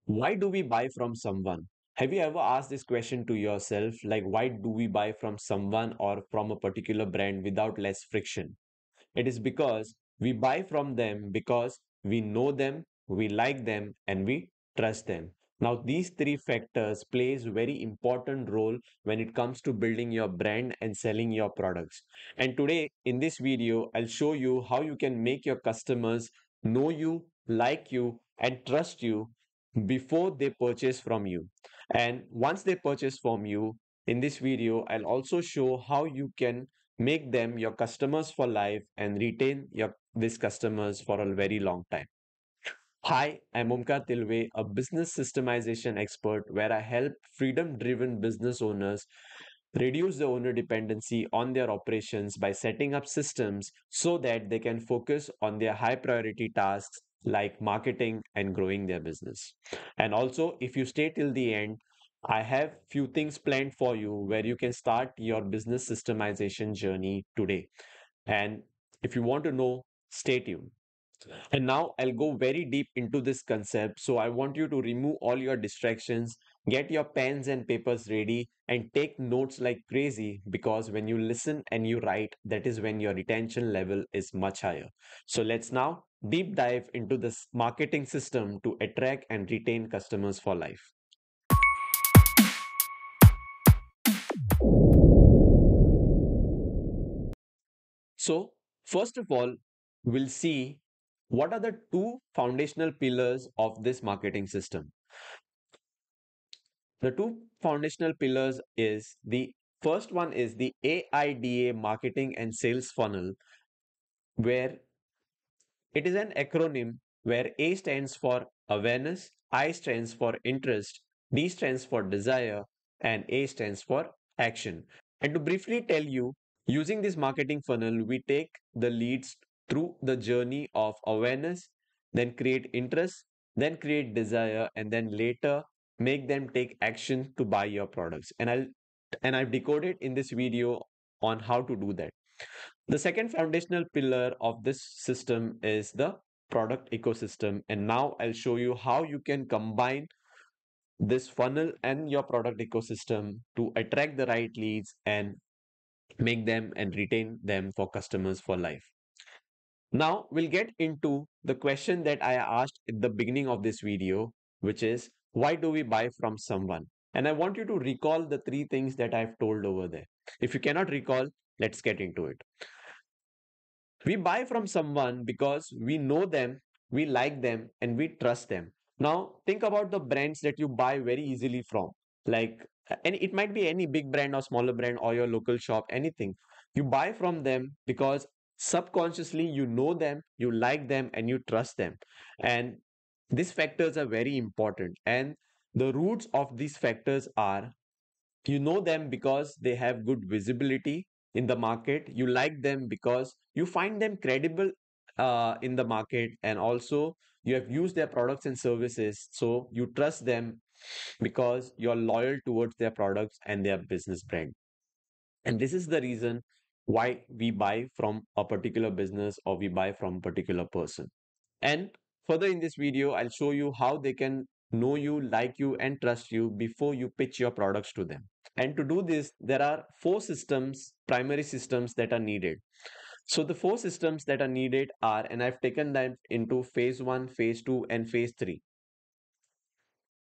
Why do we buy from someone? Have you ever asked this question to yourself? Like, why do we buy from someone or from a particular brand without less friction? It is because we buy from them because we know them, we like them, and we trust them. Now, these three factors plays very important role when it comes to building your brand and selling your products. And today in this video, I'll show you how you can make your customers know you, like you, and trust you before they purchase from you. And once they purchase from you, in this video, I'll also show how you can make them your customers for life and retain these customers for a very long time. Hi, I'm Omkar Tilve, a business systemization expert where I help freedom-driven business owners reduce the owner dependency on their operations by setting up systems so that they can focus on their high priority tasks like marketing and growing their business. And also, if you stay till the end, I have few things planned for you where you can start your business systemization journey today. And if you want to know, stay tuned. And now I'll go very deep into this concept. So I want you to remove all your distractions, get your pens and papers ready, and take notes like crazy because when you listen and you write, that is when your retention level is much higher. So let's now deep dive into this marketing system to attract and retain customers for life. So, first of all, we'll see what are the two foundational pillars of this marketing system. The two foundational pillars is the first one is the AIDA marketing and sales funnel, where it is an acronym where A stands for awareness, I stands for interest, D stands for desire, and A stands for action. And to briefly tell you, using this marketing funnel, we take the leads through the journey of awareness, then create interest, then create desire, and then later make them take action to buy your products. I've decoded in this video on how to do that. The second foundational pillar of this system is the product ecosystem. And now I'll show you how you can combine this funnel and your product ecosystem to attract the right leads and make them and retain them for customers for life. Now we'll get into the question that I asked at the beginning of this video, which is why do we buy from someone? And I want you to recall the three things that I've told over there. If you cannot recall, let's get into it. We buy from someone because we know them, we like them, and we trust them. Now, think about the brands that you buy very easily from. Like, and it might be any big brand or smaller brand or your local shop, anything. You buy from them because subconsciously you know them, you like them, and you trust them. And these factors are very important. And the roots of these factors are you know them because they have good visibility in the market. You like them because you find them credible in the market, and also you have used their products and services. So you trust them because you're loyal towards their products and their business brand. And this is the reason why we buy from a particular business or we buy from a particular person. And further in this video, I'll show you how they can know you, like you, and trust you before you pitch your products to them. And to do this, there are four systems, primary systems that are needed. So the four systems that are needed are, and I've taken them into phase one, phase two, and phase three.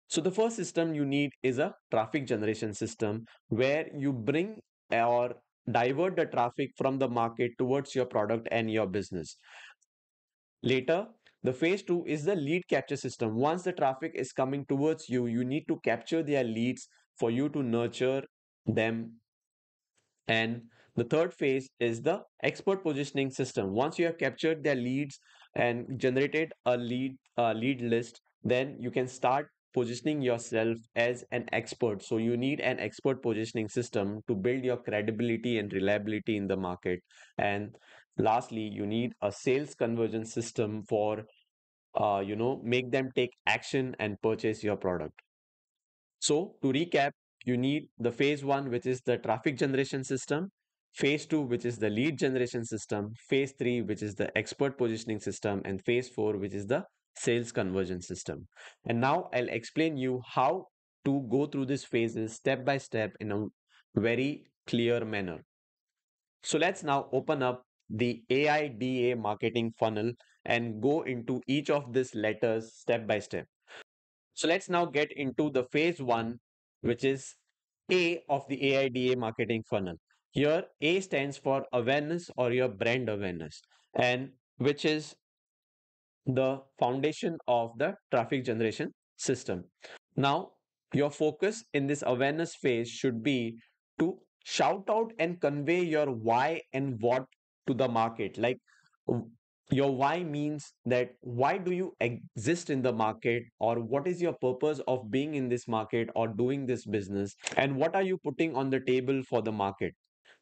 So the first system you need is a traffic generation system where you bring or divert the traffic from the market towards your product and your business. Later, the phase two is the lead capture system. Once the traffic is coming towards you, you need to capture their leads for you to nurture them. And the third phase is the expert positioning system. Once you have captured their leads and generated a lead list, then you can start positioning yourself as an expert. So you need an expert positioning system to build your credibility and reliability in the market. And lastly, you need a sales conversion system for make them take action and purchase your product. So to recap, you need the phase one, which is the traffic generation system, phase two, which is the lead generation system, phase three, which is the expert positioning system, and phase four, which is the sales conversion system. And now I'll explain you how to go through these phases step by step in a very clear manner. So let's now open up the AIDA marketing funnel and go into each of these letters step by step. So let's now get into the phase one, which is A of the AIDA marketing funnel. Here, A stands for awareness or your brand awareness, and which is the foundation of the traffic generation system. Now, your focus in this awareness phase should be to shout out and convey your why and what to the market. Like your why means that why do you exist in the market, or what is your purpose of being in this market or doing this business, and what are you putting on the table for the market.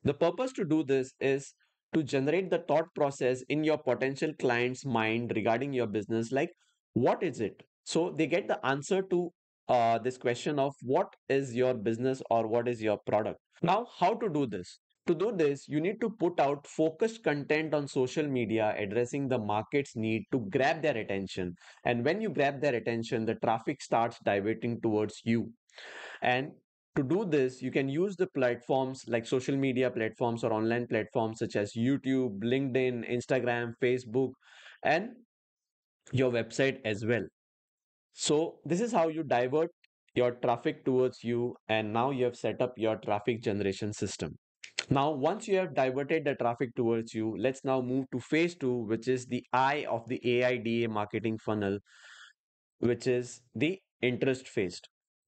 The purpose to do this is to generate the thought process in your potential client's mind regarding your business, like what is it, so they get the answer to this question of what is your business or what is your product. Now, how to do this? To do this, you need to put out focused content on social media addressing the market's need to grab their attention. And when you grab their attention, the traffic starts diverting towards you. And to do this, you can use the platforms like social media platforms or online platforms such as YouTube, LinkedIn, Instagram, Facebook, and your website as well. So, this is how you divert your traffic towards you, and now you have set up your traffic generation system. Now, once you have diverted the traffic towards you, let's now move to phase two, which is the I of the AIDA marketing funnel, which is the interest phase.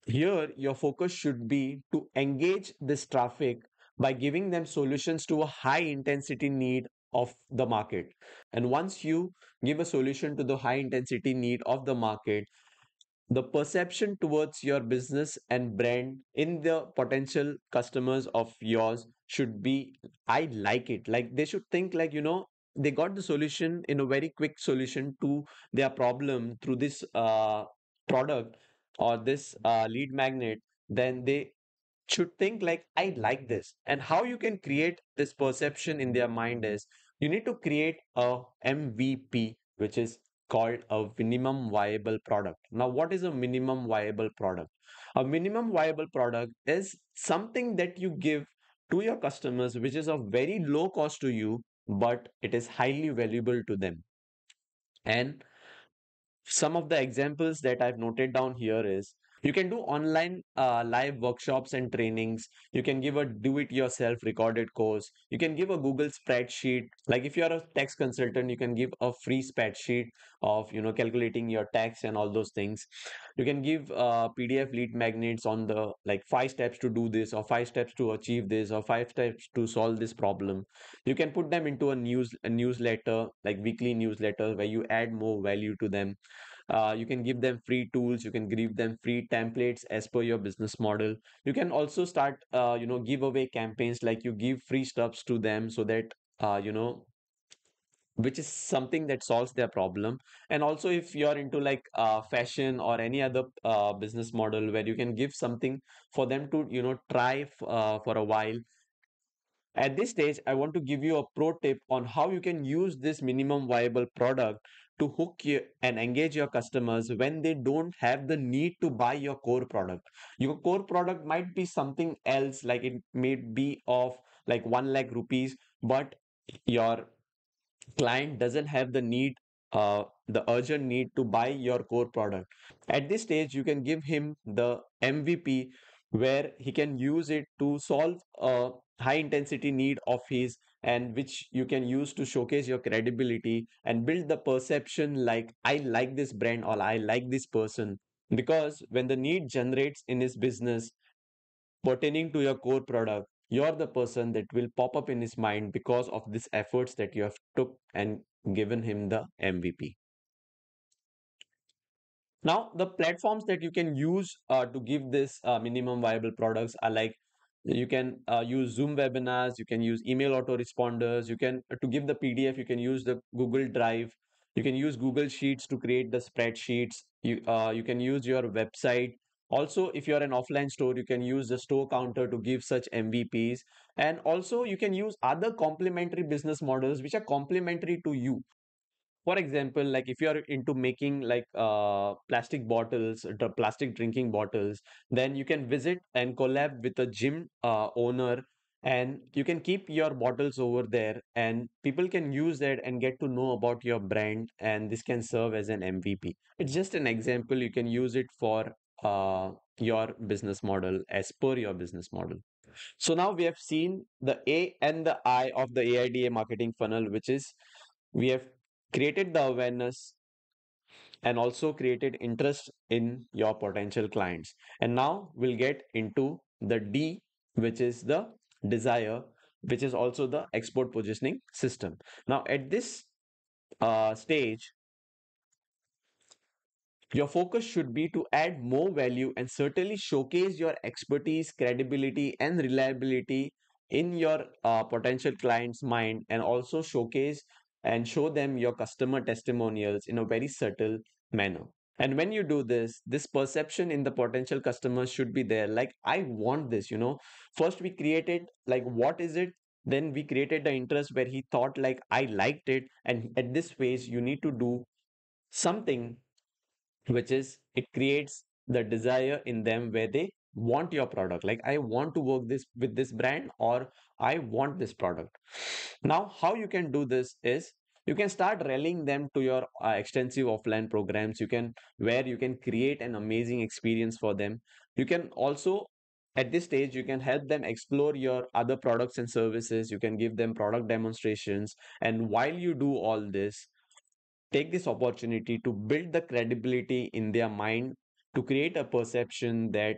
Here, your focus should be to engage this traffic by giving them solutions to a high intensity need of the market. And once you give a solution to the high intensity need of the market, the perception towards your business and brand in the potential customers of yours should be, I like it. Like they should think like, they got the solution in a very quick solution to their problem through this product or this lead magnet. Then they should think like, I like this. And how you can create this perception in their mind is you need to create a MVP, which is called a minimum viable product. Now, what is a minimum viable product? A minimum viable product is something that you give to your customers, which is of very low cost to you, but it is highly valuable to them. And some of the examples that I've noted down here is you can do online live workshops and trainings. You can give a do it yourself recorded course. You can give a Google spreadsheet. Like if you're a tax consultant, you can give a free spreadsheet of, calculating your tax and all those things. You can give PDF lead magnets on the like 5 steps to do this, or 5 steps to achieve this, or 5 steps to solve this problem. You can put them into a newsletter, like weekly newsletter, where you add more value to them. You can give them free tools. You can give them free templates as per your business model. You can also start giveaway campaigns, like you give free stuffs to them so that which is something that solves their problem. And also if you're into like fashion or any other business model where you can give something for them to try for a while. At this stage, I want to give you a pro tip on how you can use this minimum viable product to hook you and engage your customers when they don't have the need to buy your core product. Your core product might be something else, like it may be of like 1 lakh rupees, but your client doesn't have the urgent need to buy your core product. At this stage, you can give him the MVP where he can use it to solve a high intensity need of his, and which you can use to showcase your credibility and build the perception like, I like this brand or I like this person. Because when the need generates in his business pertaining to your core product, you're the person that will pop up in his mind because of these efforts that you have took and given him the MVP. Now, the platforms that you can use to give this minimum viable products are like, you can use Zoom webinars, you can use email autoresponders, you can to give the PDF, you can use the Google Drive, you can use Google Sheets to create the spreadsheets. You can use your website. Also, if you're an offline store, you can use the store counter to give such MVPs. And also, you can use other complementary business models which are complementary to you. For example, like if you are into making like plastic bottles, the plastic drinking bottles, then you can visit and collab with a gym owner, and you can keep your bottles over there, and people can use that and get to know about your brand, and this can serve as an MVP. It's just an example. You can use it for your business model as per your business model. So now we have seen the A and the I of the AIDA marketing funnel, which is we have created the awareness and also created interest in your potential clients. And now we'll get into the D, which is the desire, which is also the export positioning system. Now, at this stage, your focus should be to add more value and certainly showcase your expertise, credibility, and reliability in your potential client's mind, and also showcase and show them your customer testimonials in a very subtle manner. And when you do this, this perception in the potential customers should be there. Like, I want this, First, we created, like, what is it? Then we created the interest where he thought, like, I liked it. And at this phase, you need to do something which is it creates the desire in them where they want your product. Like, I want to work this with this brand, or I want this product. Now, how you can do this is you can start rallying them to your extensive offline programs. You can where you can create an amazing experience for them. You can also, at this stage, you can help them explore your other products and services. You can give them product demonstrations, and while you do all this, take this opportunity to build the credibility in their mind, to create a perception that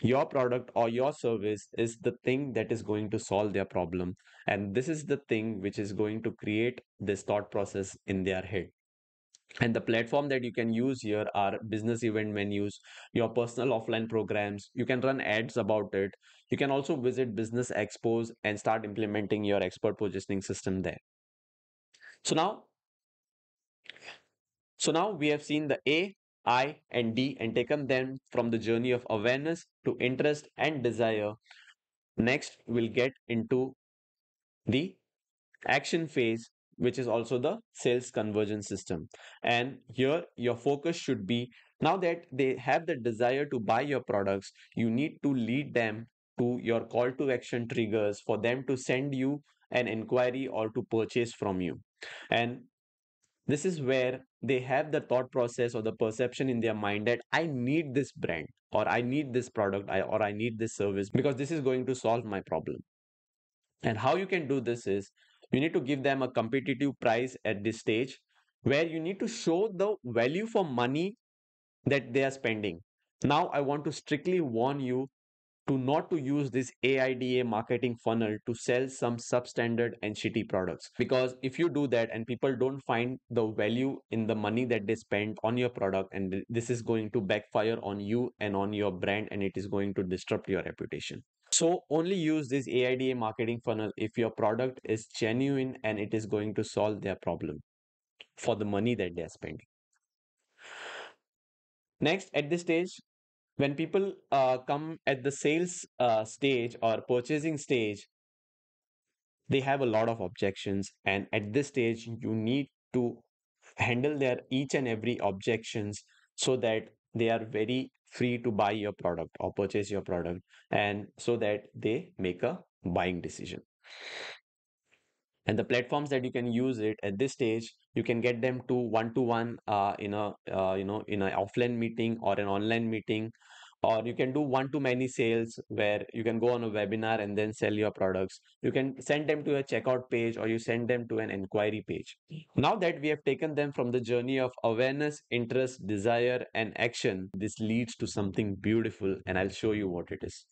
your product or your service is the thing that is going to solve their problem. And this is the thing which is going to create this thought process in their head. And the platform that you can use here are business event menus, your personal offline programs. You can run ads about it. You can also visit business expos and start implementing your expert positioning system there. So now So now we have seen the A, I, and D and taken them from the journey of awareness to interest and desire. Next, we'll get into the action phase, which is also the sales conversion system. And here, your focus should be now that they have the desire to buy your products, you need to lead them to your call to action triggers for them to send you an inquiry or to purchase from you. And this is where they have the thought process or the perception in their mind that I need this brand, or I need this product, or I need this service because this is going to solve my problem. And how you can do this is you need to give them a competitive price at this stage where you need to show the value for money that they are spending. Now, I want to strictly warn you to not to use this AIDA marketing funnel to sell some substandard and shitty products. Because if you do that and people don't find the value in the money that they spend on your product, and this is going to backfire on you and on your brand, and it is going to disrupt your reputation. So only use this AIDA marketing funnel if your product is genuine and it is going to solve their problem for the money that they are spending. Next, at this stage, when people come at the sales stage or purchasing stage, they have a lot of objections, and at this stage you need to handle their each and every objections so that they are very free to buy your product or purchase your product, and so that they make a buying decision. And the platforms that you can use it at this stage, you can get them to one in a in an offline meeting or an online meeting, or you can do one to many sales where you can go on a webinar and then sell your products. You can send them to a checkout page, or you send them to an inquiry page. Now that we have taken them from the journey of awareness, interest, desire, and action, this leads to something beautiful, and I'll show you what it is.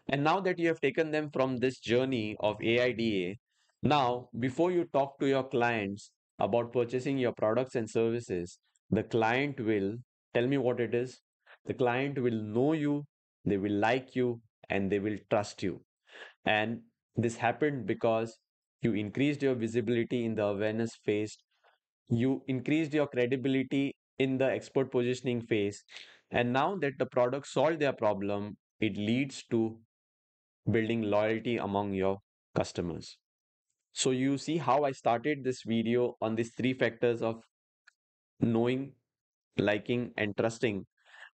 And now that you have taken them from this journey of AIDA, now before you talk to your clients about purchasing your products and services, the client will tell me what it is. The client will know you, they will like you, and they will trust you. And this happened because you increased your visibility in the awareness phase, you increased your credibility in the expert positioning phase, and now that the product solved their problem, it leads to building loyalty among your customers. So you see how I started this video on these three factors of knowing, liking, and trusting,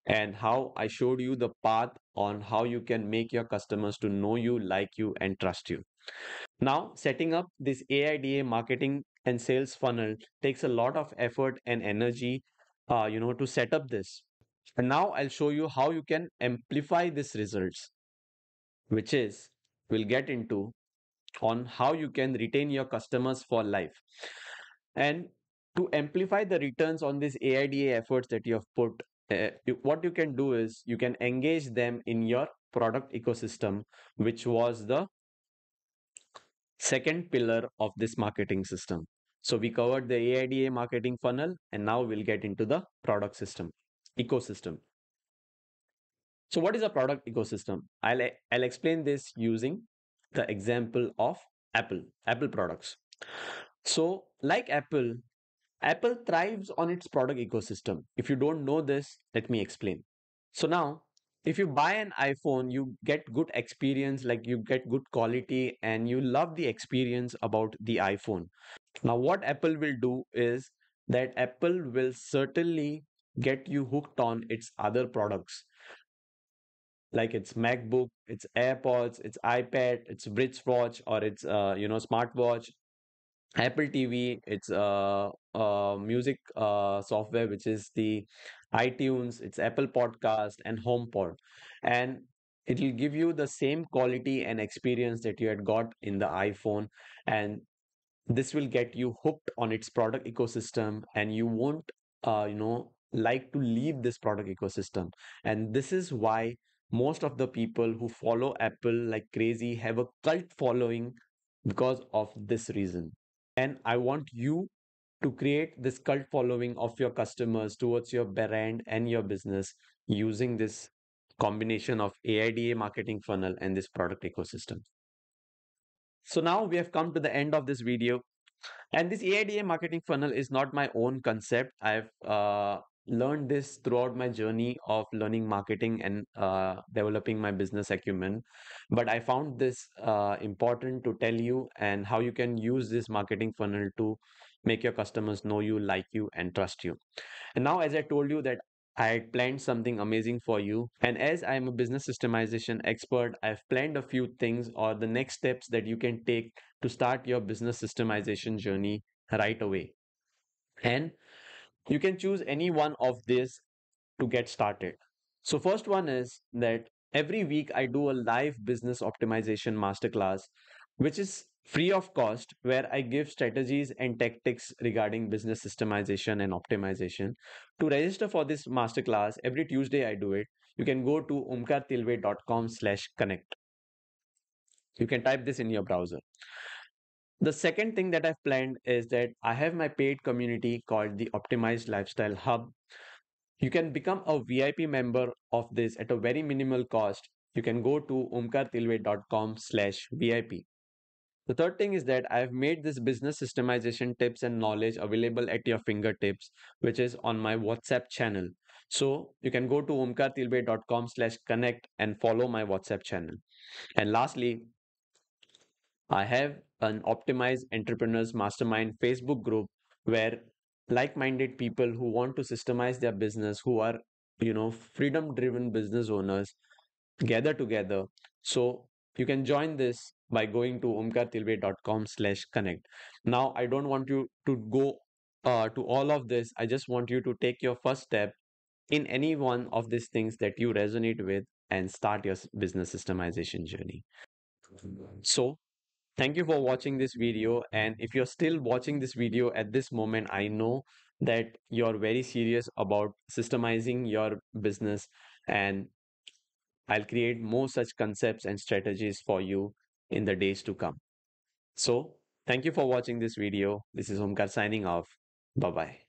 and how I showed you the path on how you can make your customers to know you, like you, and trust you. Now, setting up this AIDA marketing and sales funnel takes a lot of effort and energy, to set up this. And now I'll show you how you can amplify these results, which is we'll get into on how you can retain your customers for life. And to amplify the returns on these AIDA efforts that you have put, what you can do is you can engage them in your product ecosystem, which was the second pillar of this marketing system. So we covered the AIDA marketing funnel, and now we'll get into the product system ecosystem. So what is a product ecosystem? I'll explain this using the example of Apple products. So like Apple thrives on its product ecosystem. If you don't know this, let me explain. So now, if you buy an iPhone, you get good experience, like you get good quality and you love the experience about the iPhone. Now, what Apple will do is that Apple will certainly get you hooked on its other products, like its MacBook, its AirPods, its iPad, its wristwatch, or its smartwatch, Apple TV, it's music software, which is the iTunes, it's Apple Podcast and HomePod. And it will give you the same quality and experience that you had got in the iPhone. And this will get you hooked on its product ecosystem, and you won't, like to leave this product ecosystem. And this is why most of the people who follow Apple like crazy have a cult following because of this reason. And I want you to create this cult following of your customers towards your brand and your business using this combination of AIDA marketing funnel and this product ecosystem. So now we have come to the end of this video. And this AIDA marketing funnel is not my own concept. I've learned this throughout my journey of learning marketing and developing my business acumen. But I found this important to tell you and how you can use this marketing funnel to make your customers know you, like you, and trust you. And now, as I told you that I had planned something amazing for you. And as I am a business systemization expert, I've planned a few things or the next steps that you can take to start your business systemization journey right away. And you can choose any one of these to get started. So first one is that every week I do a live business optimization masterclass, which is free of cost, where I give strategies and tactics regarding business systemization and optimization. To register for this masterclass, every Tuesday I do it. You can go to omkartilve.com/connect. You can type this in your browser. The second thing that I've planned is that I have my paid community called the Optimized Lifestyle Hub. You can become a VIP member of this at a very minimal cost. You can go to omkartilve.com/VIP. The third thing is that I've made this business systemization tips and knowledge available at your fingertips, which is on my WhatsApp channel. So you can go to omkartilve.com/connect and follow my WhatsApp channel. And lastly, I have an Optimized Entrepreneurs Mastermind Facebook group where like-minded people who want to systemize their business, who are, freedom-driven business owners, gather together. So you can join this by going to omkartilve.com/connect. Now, I don't want you to go to all of this. I just want you to take your first step in any one of these things that you resonate with and start your business systemization journey. So thank you for watching this video. And if you're still watching this video at this moment, I know that you're very serious about systemizing your business, and I'll create more such concepts and strategies for you in the days to come. So thank you for watching this video. This is Omkar signing off. Bye bye.